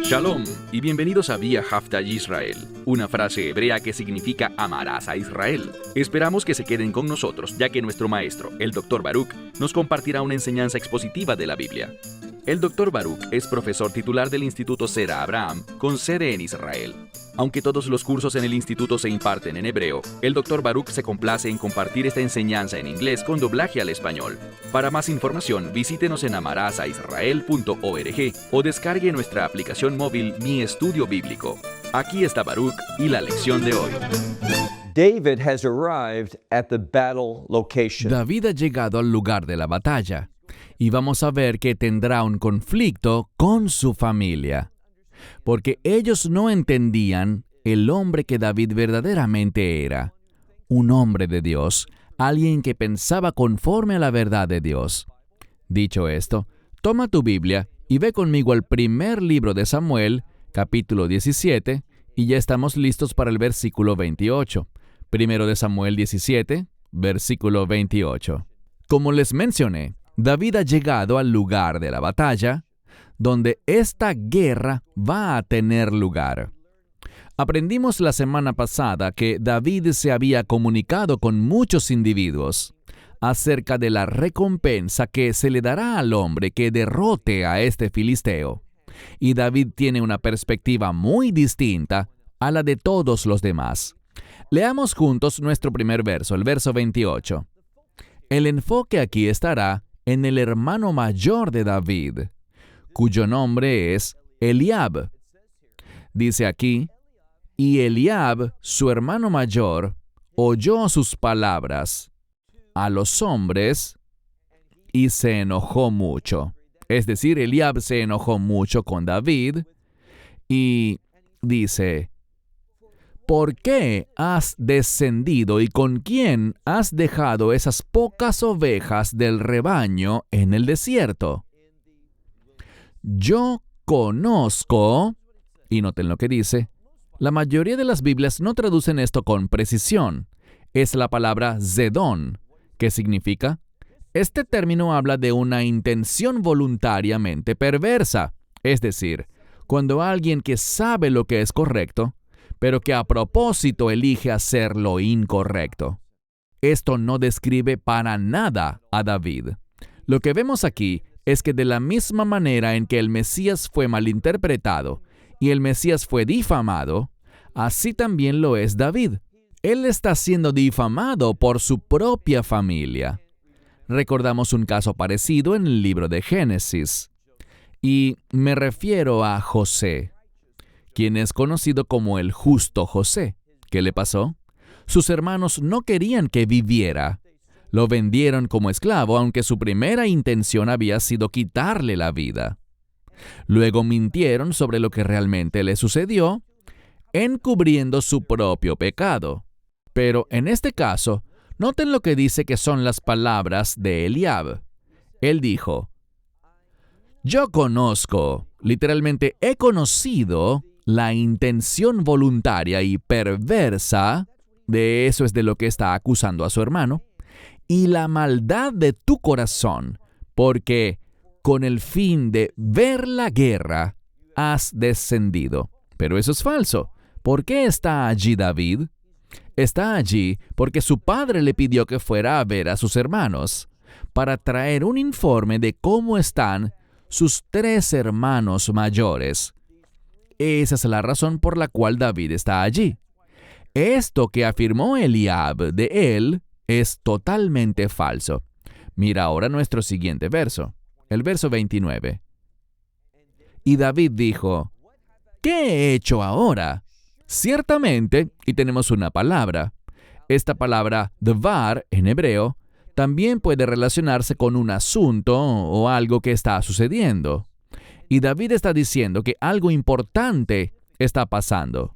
Shalom y bienvenidos a Vía Hafta Yisrael, una frase hebrea que significa amarás a Israel. Esperamos que se queden con nosotros, ya que nuestro maestro, el Dr. Baruch, nos compartirá una enseñanza expositiva de la Biblia. El Dr. Baruch es profesor titular del Instituto Sera Abraham, con sede en Israel. Aunque todos los cursos en el instituto se imparten en hebreo, el Dr. Baruch se complace en compartir esta enseñanza en inglés con doblaje al español. Para más información, visítenos en amarasaisrael.org o descargue nuestra aplicación móvil Mi Estudio Bíblico. Aquí está Baruch y la lección de hoy. David has arrived at the battle location. David ha llegado al lugar de la batalla y vamos a ver que tendrá un conflicto con su familia, porque ellos no entendían el hombre que David verdaderamente era, un hombre de Dios, alguien que pensaba conforme a la verdad de Dios. Dicho esto, toma tu Biblia y ve conmigo al primer libro de Samuel, capítulo 17, y ya estamos listos para el versículo 28. Primero de Samuel 17, versículo 28. Como les mencioné, David ha llegado al lugar de la batalla, donde esta guerra va a tener lugar. Aprendimos la semana pasada que David se había comunicado con muchos individuos acerca de la recompensa que se le dará al hombre que derrote a este filisteo. Y David tiene una perspectiva muy distinta a la de todos los demás. Leamos juntos nuestro primer verso, el verso 28. El enfoque aquí estará en el hermano mayor de David, cuyo nombre es Eliab. Dice aquí, y Eliab, su hermano mayor, oyó sus palabras a los hombres y se enojó mucho. Es decir, Eliab se enojó mucho con David y dice, ¿por qué has descendido y con quién has dejado esas pocas ovejas del rebaño en el desierto? Yo conozco, y noten lo que dice, la mayoría de las Biblias no traducen esto con precisión. Es la palabra zedón, que significa, este término habla de una intención voluntariamente perversa, es decir, cuando alguien que sabe lo que es correcto, pero que a propósito elige hacer lo incorrecto. Esto no describe para nada a David. Lo que vemos aquí es que de la misma manera en que el Mesías fue malinterpretado y el Mesías fue difamado, así también lo es David. Él está siendo difamado por su propia familia. Recordamos un caso parecido en el libro de Génesis. Y me refiero a José, quien es conocido como el justo José. ¿Qué le pasó? Sus hermanos no querían que viviera. Lo vendieron como esclavo, aunque su primera intención había sido quitarle la vida. Luego mintieron sobre lo que realmente le sucedió, encubriendo su propio pecado. Pero en este caso, noten lo que dice que son las palabras de Eliab. Él dijo, yo conozco, literalmente he conocido, la intención voluntaria y perversa, de eso es de lo que está acusando a su hermano, y la maldad de tu corazón, porque con el fin de ver la guerra has descendido. Pero eso es falso. ¿Por qué está allí David? Está allí porque su padre le pidió que fuera a ver a sus hermanos, para traer un informe de cómo están sus 3 hermanos mayores. Esa es la razón por la cual David está allí. Esto que afirmó Eliab de él es totalmente falso. Mira ahora nuestro siguiente verso, el verso 29. Y David dijo, ¿qué he hecho ahora? Ciertamente, y tenemos una palabra. Esta palabra, dvar, en hebreo, también puede relacionarse con un asunto o algo que está sucediendo. Y David está diciendo que algo importante está pasando.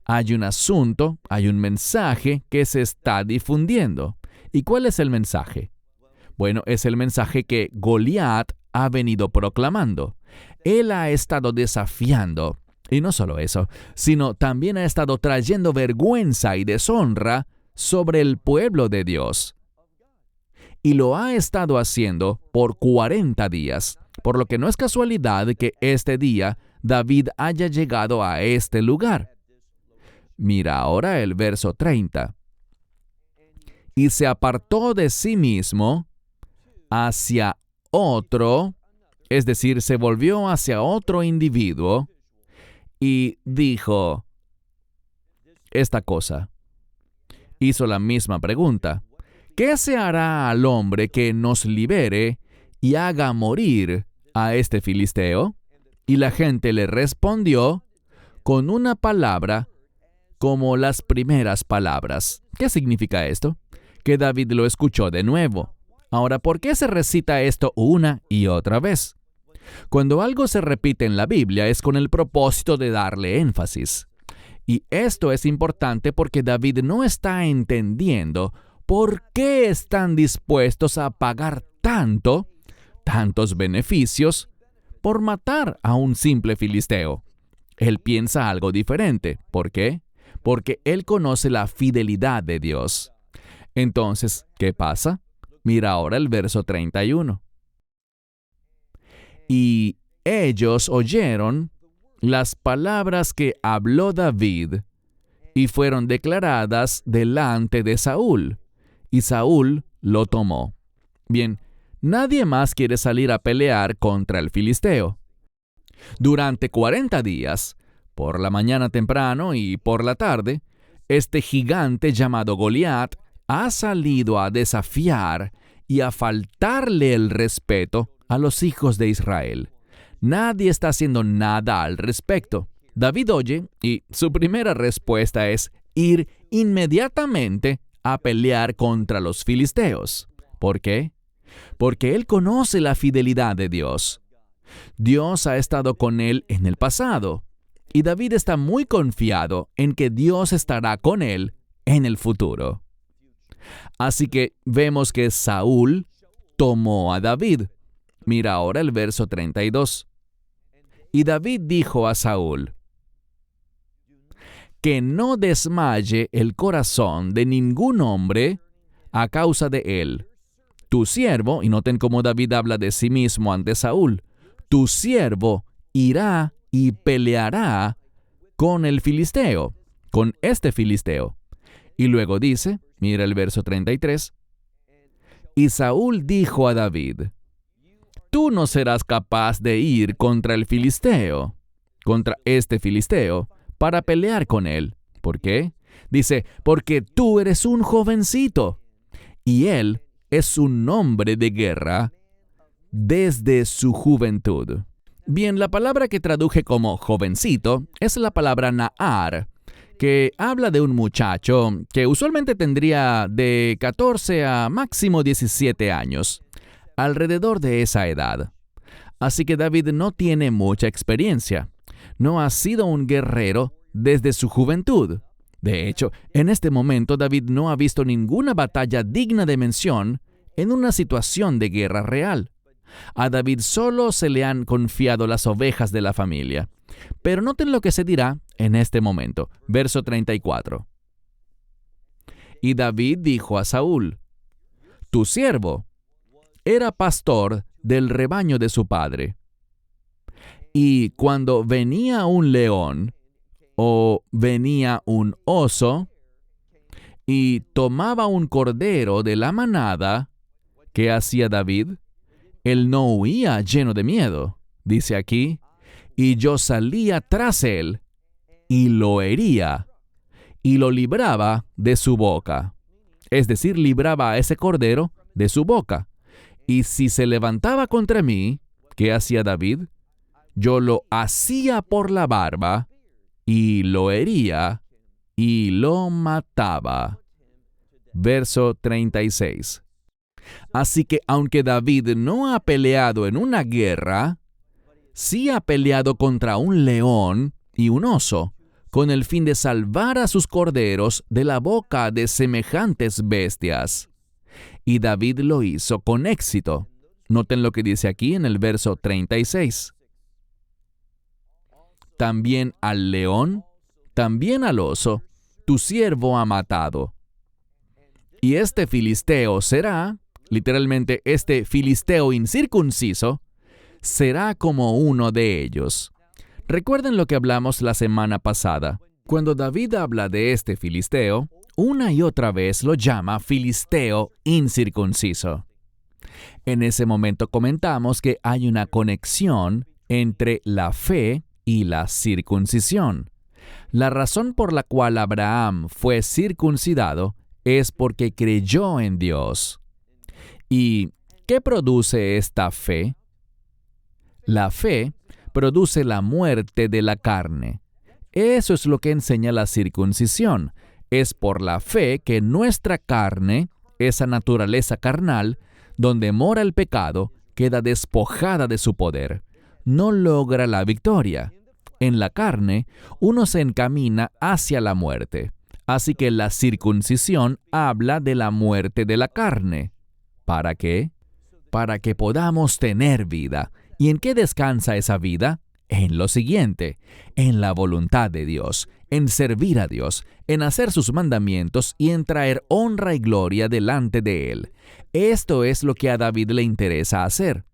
Hay un asunto, hay un mensaje que se está difundiendo. ¿Y cuál es el mensaje? Bueno, es el mensaje que Goliat ha venido proclamando. Él ha estado desafiando, y no solo eso, sino también ha estado trayendo vergüenza y deshonra sobre el pueblo de Dios. Y lo ha estado haciendo por 40 días, por lo que no es casualidad que este día David haya llegado a este lugar. Mira ahora el verso 30. Y se apartó de sí mismo hacia otro, es decir, se volvió hacia otro individuo y dijo esta cosa. Hizo la misma pregunta. ¿Qué se hará al hombre que nos libere y haga morir a este filisteo? Y la gente le respondió con una palabra como las primeras palabras. ¿Qué significa esto? Que David lo escuchó de nuevo. Ahora, ¿por qué se recita esto una y otra vez? Cuando algo se repite en la Biblia es con el propósito de darle énfasis. Y esto es importante porque David no está entendiendo por qué están dispuestos a pagar tantos beneficios por matar a un simple filisteo. Él piensa algo diferente. ¿Por qué? Porque él conoce la fidelidad de Dios. Entonces, ¿qué pasa? Mira ahora el verso 31. Y ellos oyeron las palabras que habló David y fueron declaradas delante de Saúl, y Saúl lo tomó. Bien, nadie más quiere salir a pelear contra el filisteo. Durante 40 días, por la mañana temprano y por la tarde, este gigante llamado Goliat ha salido a desafiar y a faltarle el respeto a los hijos de Israel. Nadie está haciendo nada al respecto. David oye y su primera respuesta es ir inmediatamente a pelear contra los filisteos. ¿Por qué? Porque él conoce la fidelidad de Dios. Dios ha estado con él en el pasado y David está muy confiado en que Dios estará con él en el futuro. Así que vemos que Saúl tomó a David. Mira ahora el verso 32. Y David dijo a Saúl, que no desmaye el corazón de ningún hombre a causa de él. Tu siervo, y noten cómo David habla de sí mismo ante Saúl, tu siervo irá y peleará con el filisteo, con este filisteo. Y luego dice, mira el verso 33, y Saúl dijo a David, tú no serás capaz de ir contra el filisteo, contra este filisteo, para pelear con él. ¿Por qué? Dice, porque tú eres un jovencito, y él es un hombre de guerra desde su juventud. Bien, la palabra que traduje como jovencito es la palabra Nahar, que habla de un muchacho que usualmente tendría de 14 a máximo 17 años, alrededor de esa edad. Así que David no tiene mucha experiencia. No ha sido un guerrero desde su juventud. De hecho, en este momento David no ha visto ninguna batalla digna de mención en una situación de guerra real. A David solo se le han confiado las ovejas de la familia. Pero noten lo que se dirá en este momento. Verso 34. Y David dijo a Saúl, tu siervo era pastor del rebaño de su padre. Y cuando venía un león o venía un oso y tomaba un cordero de la manada, ¿qué hacía David? Él no huía lleno de miedo. Dice aquí, y yo salía tras él y lo hería y lo libraba de su boca. Es decir, libraba a ese cordero de su boca. Y si se levantaba contra mí, ¿qué hacía David? Yo lo hacía por la barba y lo hería y lo mataba. Verso 36. Así que aunque David no ha peleado en una guerra, sí ha peleado contra un león y un oso, con el fin de salvar a sus corderos de la boca de semejantes bestias. Y David lo hizo con éxito. Noten lo que dice aquí en el verso 36. También al león, también al oso, tu siervo ha matado. Y este filisteo será, literalmente este filisteo incircunciso, será como uno de ellos. Recuerden lo que hablamos la semana pasada. Cuando David habla de este filisteo, una y otra vez lo llama filisteo incircunciso. En ese momento comentamos que hay una conexión entre la fe y la circuncisión. La razón por la cual Abraham fue circuncidado es porque creyó en Dios. ¿Y qué produce esta fe? La fe produce la muerte de la carne. Eso es lo que enseña la circuncisión. Es por la fe que nuestra carne, esa naturaleza carnal, donde mora el pecado, queda despojada de su poder. No logra la victoria. En la carne, uno se encamina hacia la muerte. Así que la circuncisión habla de la muerte de la carne. ¿Para qué? Para que podamos tener vida. ¿Y en qué descansa esa vida? En lo siguiente: en la voluntad de Dios, en servir a Dios, en hacer sus mandamientos y en traer honra y gloria delante de Él. Esto es lo que a David le interesa hacer.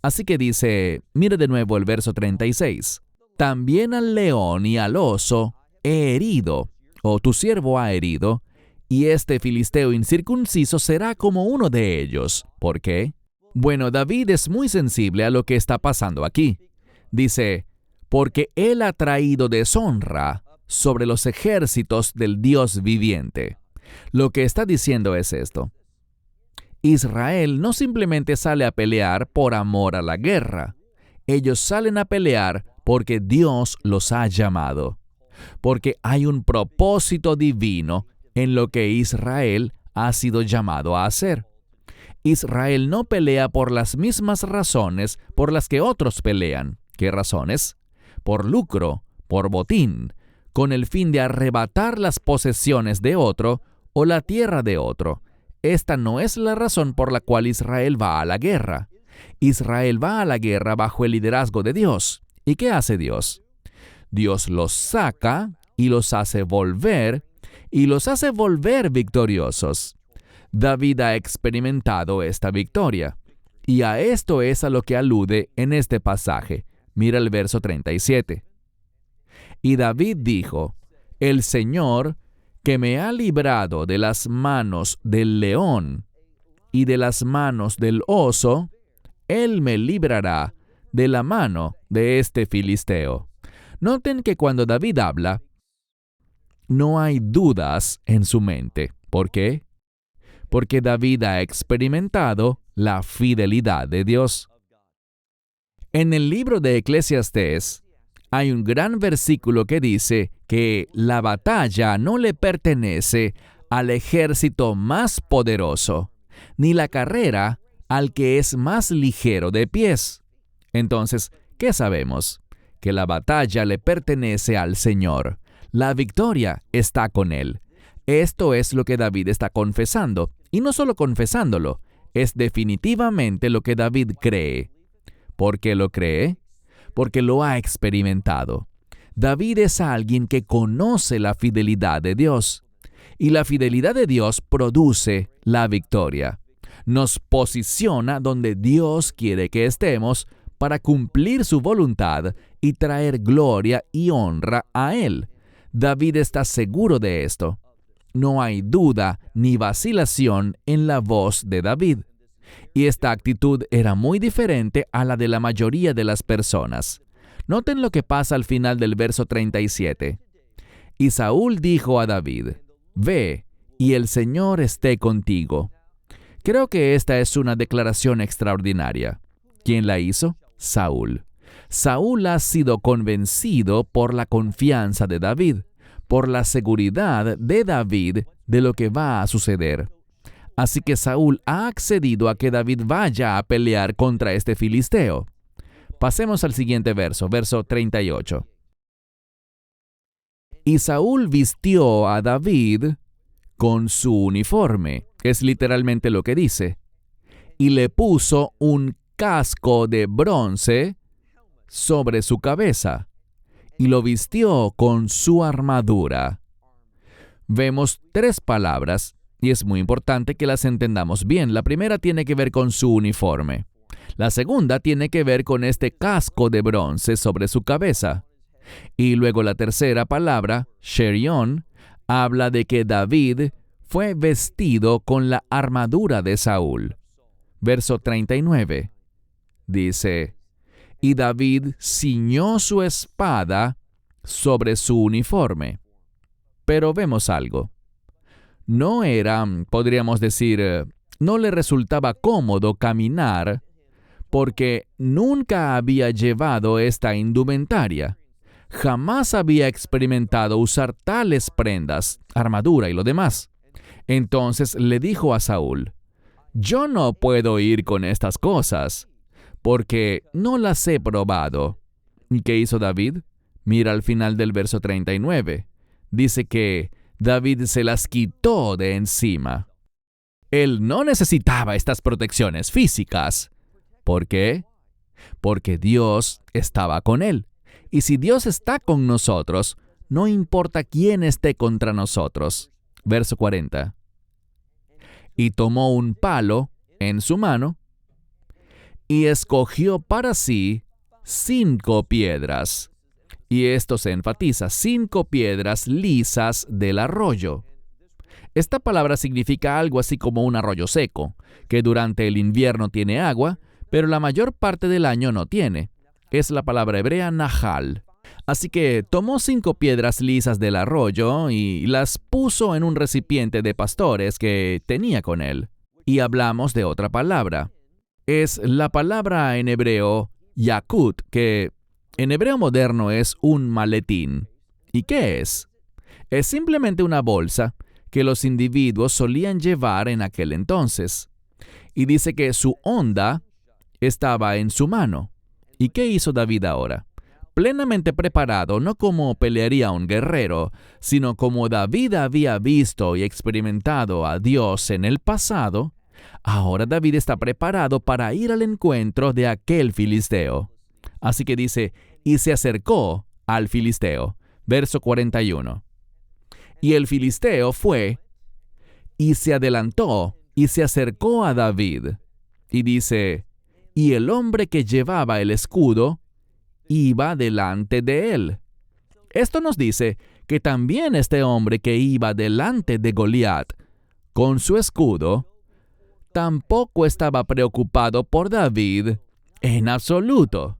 Así que dice, mire de nuevo el verso 36. También al león y al oso he herido, o tu siervo ha herido, y este filisteo incircunciso será como uno de ellos. ¿Por qué? Bueno, David es muy sensible a lo que está pasando aquí. Dice, porque él ha traído deshonra sobre los ejércitos del Dios viviente. Lo que está diciendo es esto. Israel no simplemente sale a pelear por amor a la guerra. Ellos salen a pelear porque Dios los ha llamado. Porque hay un propósito divino en lo que Israel ha sido llamado a hacer. Israel no pelea por las mismas razones por las que otros pelean. ¿Qué razones? Por lucro, por botín, con el fin de arrebatar las posesiones de otro o la tierra de otro. Esta no es la razón por la cual Israel va a la guerra. Israel va a la guerra bajo el liderazgo de Dios. ¿Y qué hace Dios? Dios los saca y los hace volver victoriosos. David ha experimentado esta victoria, y a esto es a lo que alude en este pasaje. Mira el verso 37. Y David dijo, el Señor, que me ha librado de las manos del león y de las manos del oso, Él me librará de la mano de este filisteo. Noten que cuando David habla, no hay dudas en su mente. ¿Por qué? Porque David ha experimentado la fidelidad de Dios. En el libro de Eclesiastés hay un gran versículo que dice que la batalla no le pertenece al ejército más poderoso, ni la carrera al que es más ligero de pies. Entonces, ¿qué sabemos? Que la batalla le pertenece al Señor. La victoria está con Él. Esto es lo que David está confesando. Y no solo confesándolo, es definitivamente lo que David cree. ¿Por qué lo cree? Porque lo ha experimentado. David es alguien que conoce la fidelidad de Dios. Y la fidelidad de Dios produce la victoria. Nos posiciona donde Dios quiere que estemos para cumplir su voluntad y traer gloria y honra a Él. David está seguro de esto. No hay duda ni vacilación en la voz de David. Y esta actitud era muy diferente a la de la mayoría de las personas. Noten lo que pasa al final del verso 37. Y Saúl dijo a David, ve, y el Señor esté contigo. Creo que esta es una declaración extraordinaria. ¿Quién la hizo? Saúl. Saúl ha sido convencido por la confianza de David, por la seguridad de David de lo que va a suceder. Así que Saúl ha accedido a que David vaya a pelear contra este filisteo. Pasemos al siguiente verso, verso 38. Y Saúl vistió a David con su uniforme, es literalmente lo que dice, y le puso un casco de bronce sobre su cabeza, y lo vistió con su armadura. Vemos tres palabras, y es muy importante que las entendamos bien. La primera tiene que ver con su uniforme. La segunda tiene que ver con este casco de bronce sobre su cabeza. Y luego la tercera palabra, Sherión, habla de que David fue vestido con la armadura de Saúl. Verso 39 dice, y David ciñó su espada sobre su uniforme. Pero vemos algo. No era, podríamos decir, no le resultaba cómodo caminar porque nunca había llevado esta indumentaria. Jamás había experimentado usar tales prendas, armadura y lo demás. Entonces le dijo a Saúl, yo no puedo ir con estas cosas, porque no las he probado. ¿Y qué hizo David? Mira al final del verso 39. Dice que David se las quitó de encima. Él no necesitaba estas protecciones físicas. ¿Por qué? Porque Dios estaba con él. Y si Dios está con nosotros, no importa quién esté contra nosotros. Verso 40. Y tomó un palo en su mano y escogió para sí 5 piedras. Y esto se enfatiza, 5 piedras lisas del arroyo. Esta palabra significa algo así como un arroyo seco, que durante el invierno tiene agua, pero la mayor parte del año no tiene. Es la palabra hebrea nahal. Así que tomó 5 piedras lisas del arroyo y las puso en un recipiente de pastores que tenía con él. Y hablamos de otra palabra. Es la palabra en hebreo yakut, que en hebreo moderno es un maletín. ¿Y qué es? Es simplemente una bolsa que los individuos solían llevar en aquel entonces. Y dice que su honda estaba en su mano. ¿Y qué hizo David ahora? Plenamente preparado, no como pelearía un guerrero, sino como David había visto y experimentado a Dios en el pasado, ahora David está preparado para ir al encuentro de aquel filisteo. Así que dice, y se acercó al filisteo. Verso 41. Y el filisteo fue, y se adelantó, y se acercó a David. Y dice, y el hombre que llevaba el escudo iba delante de él. Esto nos dice que también este hombre que iba delante de Goliat con su escudo, tampoco estaba preocupado por David en absoluto.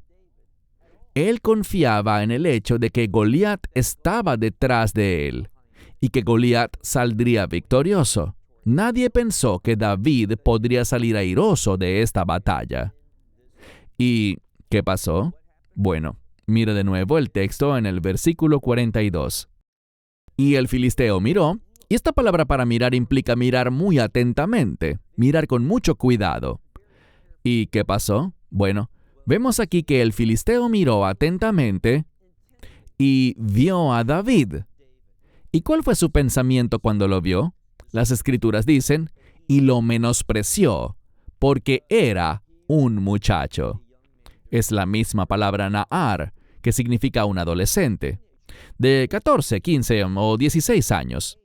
Él confiaba en el hecho de que Goliat estaba detrás de él y que Goliat saldría victorioso. Nadie pensó que David podría salir airoso de esta batalla. ¿Y qué pasó? Bueno, mira de nuevo el texto en el versículo 42. Y el filisteo miró, y esta palabra para mirar implica mirar muy atentamente, mirar con mucho cuidado. ¿Y qué pasó? Bueno, vemos aquí que el filisteo miró atentamente y vio a David. ¿Y cuál fue su pensamiento cuando lo vio? Las escrituras dicen, y lo menospreció, porque era un muchacho. Es la misma palabra na'ar, que significa un adolescente, de 14, 15 o 16 años.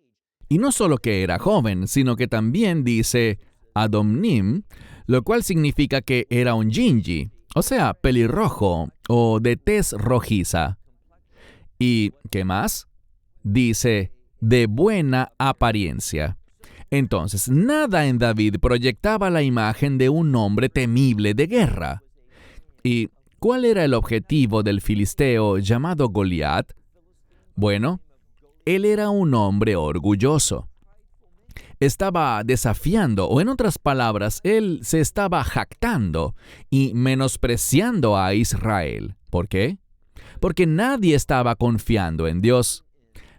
Y no solo que era joven, sino que también dice adomnim, lo cual significa que era un gingi, o sea, pelirrojo o de tez rojiza. ¿Y qué más? Dice, de buena apariencia. Entonces, nada en David proyectaba la imagen de un hombre temible de guerra. ¿Y cuál era el objetivo del filisteo llamado Goliat? Bueno, él era un hombre orgulloso. Estaba desafiando, o en otras palabras, él se estaba jactando y menospreciando a Israel. ¿Por qué? Porque nadie estaba confiando en Dios.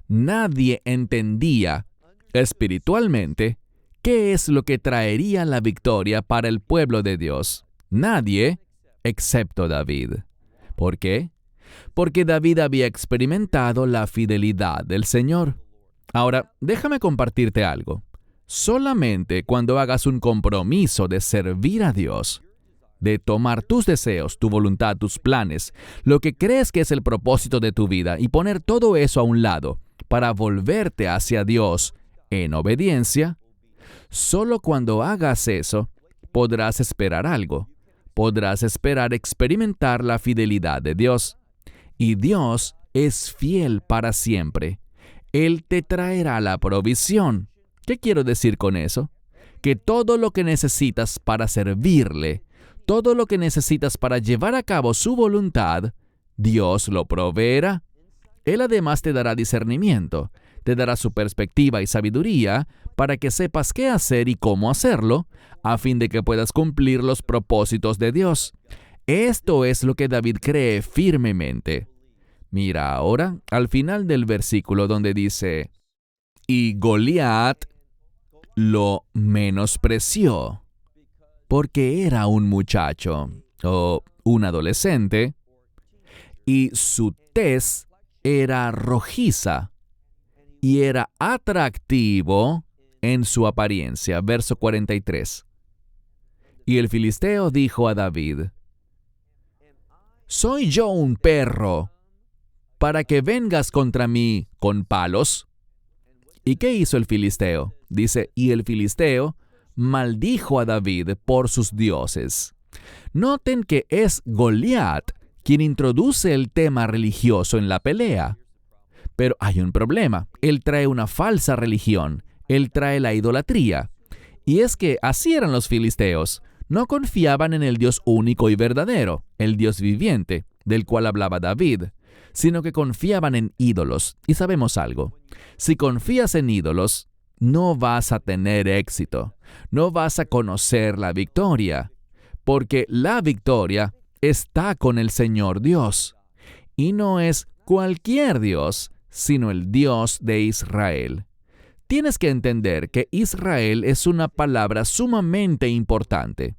Nadie entendía espiritualmente qué es lo que traería la victoria para el pueblo de Dios. Nadie, excepto David. ¿Por qué? Porque David había experimentado la fidelidad del Señor. Ahora, déjame compartirte algo. Solamente cuando hagas un compromiso de servir a Dios, de tomar tus deseos, tu voluntad, tus planes, lo que crees que es el propósito de tu vida y poner todo eso a un lado para volverte hacia Dios en obediencia, solo cuando hagas eso podrás esperar algo. Podrás esperar experimentar la fidelidad de Dios. Y Dios es fiel para siempre. Él te traerá la provisión. ¿Qué quiero decir con eso? Que todo lo que necesitas para servirle, todo lo que necesitas para llevar a cabo su voluntad, Dios lo proveerá. Él además te dará discernimiento, te dará su perspectiva y sabiduría para que sepas qué hacer y cómo hacerlo, a fin de que puedas cumplir los propósitos de Dios. Esto es lo que David cree firmemente. Mira ahora al final del versículo donde dice, y Goliat lo menospreció, porque era un muchacho o un adolescente, y su tez era rojiza y era atractivo en su apariencia. Verso 43. Y el filisteo dijo a David, ¿soy yo un perro para que vengas contra mí con palos? ¿Y qué hizo el filisteo? Dice, y el filisteo maldijo a David por sus dioses. Noten que es Goliat quien introduce el tema religioso en la pelea. Pero hay un problema. Él trae una falsa religión. Él trae la idolatría. Y es que así eran los filisteos. No confiaban en el Dios único y verdadero, el Dios viviente, del cual hablaba David, sino que confiaban en ídolos. Y sabemos algo. Si confías en ídolos, no vas a tener éxito. No vas a conocer la victoria. Porque la victoria está con el Señor Dios. Y no es cualquier Dios, sino el Dios de Israel. Tienes que entender que Israel es una palabra sumamente importante.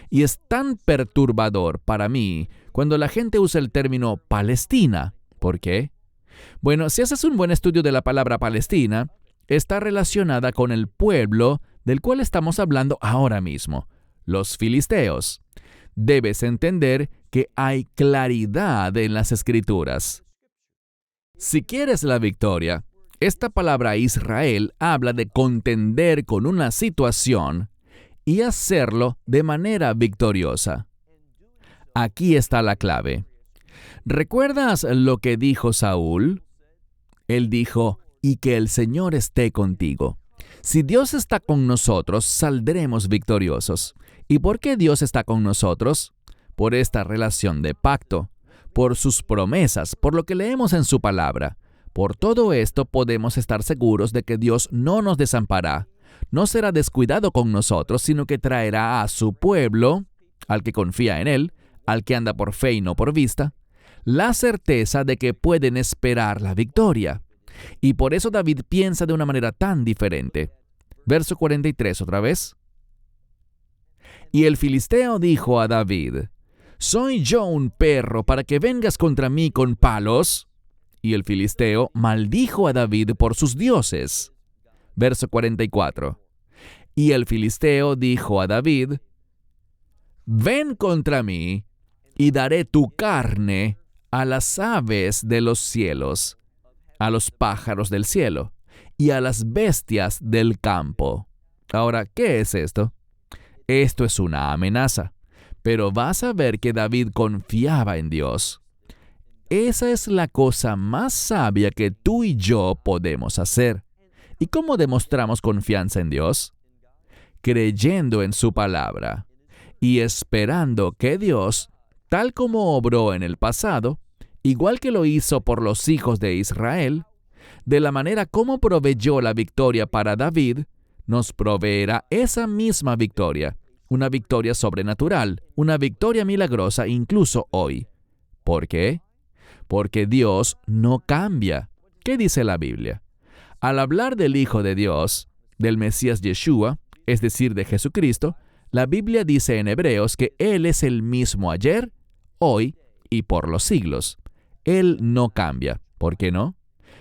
Y es tan perturbador para mí cuando la gente usa el término Palestina. ¿Por qué? Bueno, si haces un buen estudio de la palabra Palestina, está relacionada con el pueblo del cual estamos hablando ahora mismo, los filisteos. Debes entender que hay claridad en las Escrituras. Si quieres la victoria, esta palabra Israel habla de contender con una situación y hacerlo de manera victoriosa. Aquí está la clave. ¿Recuerdas lo que dijo Saúl? Él dijo, y que el Señor esté contigo. Si Dios está con nosotros, saldremos victoriosos. ¿Y por qué Dios está con nosotros? Por esta relación de pacto, por sus promesas, por lo que leemos en su palabra. Por todo esto podemos estar seguros de que Dios no nos desamparará, no será descuidado con nosotros, sino que traerá a su pueblo, al que confía en Él, al que anda por fe y no por vista, la certeza de que pueden esperar la victoria. Y por eso David piensa de una manera tan diferente. Verso 43 otra vez. Y el filisteo dijo a David, ¿soy yo un perro para que vengas contra mí con palos? Y el filisteo maldijo a David por sus dioses. Verso 44. Y el filisteo dijo a David, ven contra mí, y daré tu carne a las aves de los cielos, a los pájaros del cielo, y a las bestias del campo. Ahora, ¿qué es esto? Esto es una amenaza, pero vas a ver que David confiaba en Dios. Esa es la cosa más sabia que tú y yo podemos hacer. ¿Y cómo demostramos confianza en Dios? Creyendo en su palabra y esperando que Dios, tal como obró en el pasado, igual que lo hizo por los hijos de Israel, de la manera como proveyó la victoria para David, nos proveerá esa misma victoria, una victoria sobrenatural, una victoria milagrosa incluso hoy. ¿Por qué? Porque Dios no cambia. ¿Qué dice la Biblia? Al hablar del Hijo de Dios, del Mesías Yeshua, es decir, de Jesucristo, la Biblia dice en Hebreos que Él es el mismo ayer, hoy y por los siglos. Él no cambia. ¿Por qué no?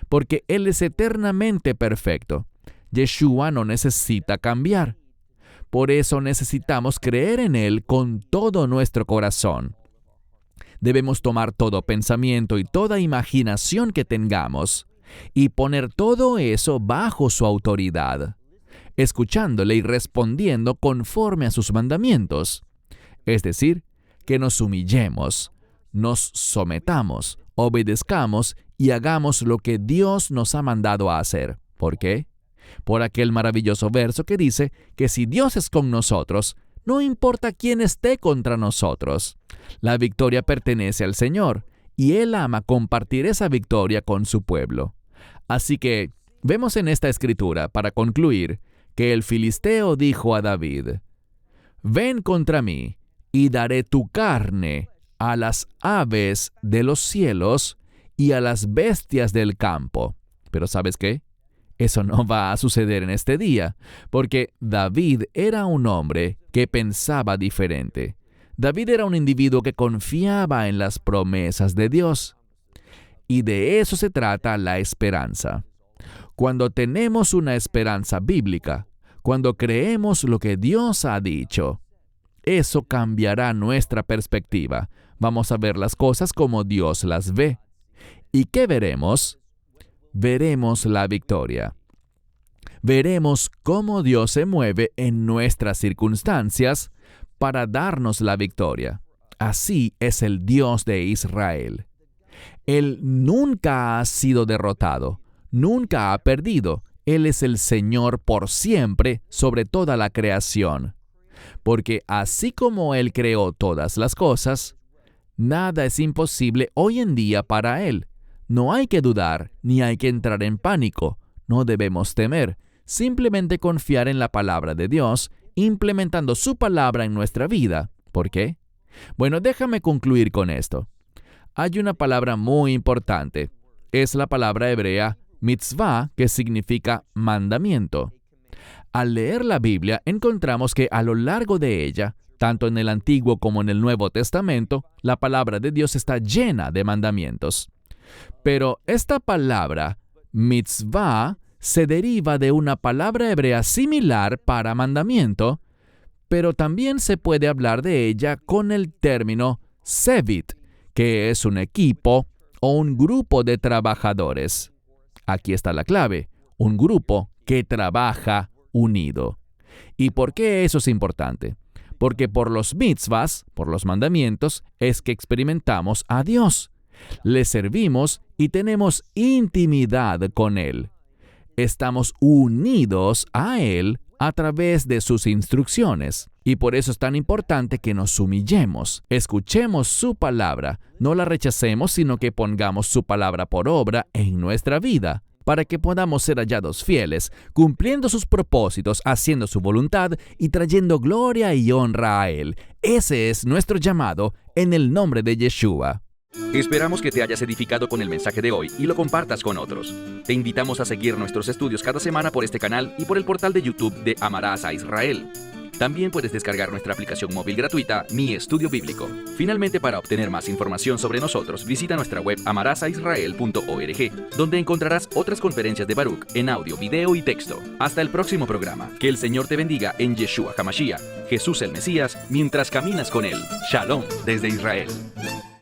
Porque Él es eternamente perfecto. Yeshua no necesita cambiar. Por eso necesitamos creer en Él con todo nuestro corazón. Debemos tomar todo pensamiento y toda imaginación que tengamos y poner todo eso bajo su autoridad, escuchándole y respondiendo conforme a sus mandamientos. Es decir, que nos humillemos, nos sometamos, obedezcamos y hagamos lo que Dios nos ha mandado a hacer. ¿Por qué? Por aquel maravilloso verso que dice que si Dios es con nosotros, no importa quién esté contra nosotros. La victoria pertenece al Señor, y Él ama compartir esa victoria con su pueblo. Así que vemos en esta escritura, para concluir, que el filisteo dijo a David: «Ven contra mí, y daré tu carne a las aves de los cielos y a las bestias del campo». Pero ¿sabes qué? Eso no va a suceder en este día, porque David era un hombre que pensaba diferente. David era un individuo que confiaba en las promesas de Dios. Y de eso se trata la esperanza. Cuando tenemos una esperanza bíblica, cuando creemos lo que Dios ha dicho, eso cambiará nuestra perspectiva. Vamos a ver las cosas como Dios las ve. ¿Y qué veremos? Veremos la victoria. Veremos cómo Dios se mueve en nuestras circunstancias para darnos la victoria. Así es el Dios de Israel. Él nunca ha sido derrotado, nunca ha perdido. Él es el Señor por siempre sobre toda la creación. Porque así como Él creó todas las cosas, nada es imposible hoy en día para Él. No hay que dudar, ni hay que entrar en pánico. No debemos temer, simplemente confiar en la palabra de Dios, implementando su palabra en nuestra vida. ¿Por qué? Bueno, déjame concluir con esto. Hay una palabra muy importante. Es la palabra hebrea mitzvah, que significa mandamiento. Al leer la Biblia, encontramos que a lo largo de ella, tanto en el Antiguo como en el Nuevo Testamento, la palabra de Dios está llena de mandamientos. Pero esta palabra, mitzvah, se deriva de una palabra hebrea similar para mandamiento, pero también se puede hablar de ella con el término sevit, que es un equipo o un grupo de trabajadores. Aquí está la clave, un grupo que trabaja unido. ¿Y por qué eso es importante? Porque por los mitzvahs, por los mandamientos, es que experimentamos a Dios. Le servimos y tenemos intimidad con Él. Estamos unidos a Él a través de sus instrucciones. Y por eso es tan importante que nos humillemos, escuchemos su palabra, no la rechacemos, sino que pongamos su palabra por obra en nuestra vida, para que podamos ser hallados fieles, cumpliendo sus propósitos, haciendo su voluntad y trayendo gloria y honra a Él. Ese es nuestro llamado en el nombre de Yeshua. Esperamos que te hayas edificado con el mensaje de hoy y lo compartas con otros. Te invitamos a seguir nuestros estudios cada semana por este canal y por el portal de YouTube de Amarás a Israel. También puedes descargar nuestra aplicación móvil gratuita, Mi Estudio Bíblico. Finalmente, para obtener más información sobre nosotros, visita nuestra web amarasaisrael.org, donde encontrarás otras conferencias de Baruch en audio, video y texto. Hasta el próximo programa. Que el Señor te bendiga en Yeshua HaMashiach, Jesús el Mesías, mientras caminas con Él. Shalom desde Israel.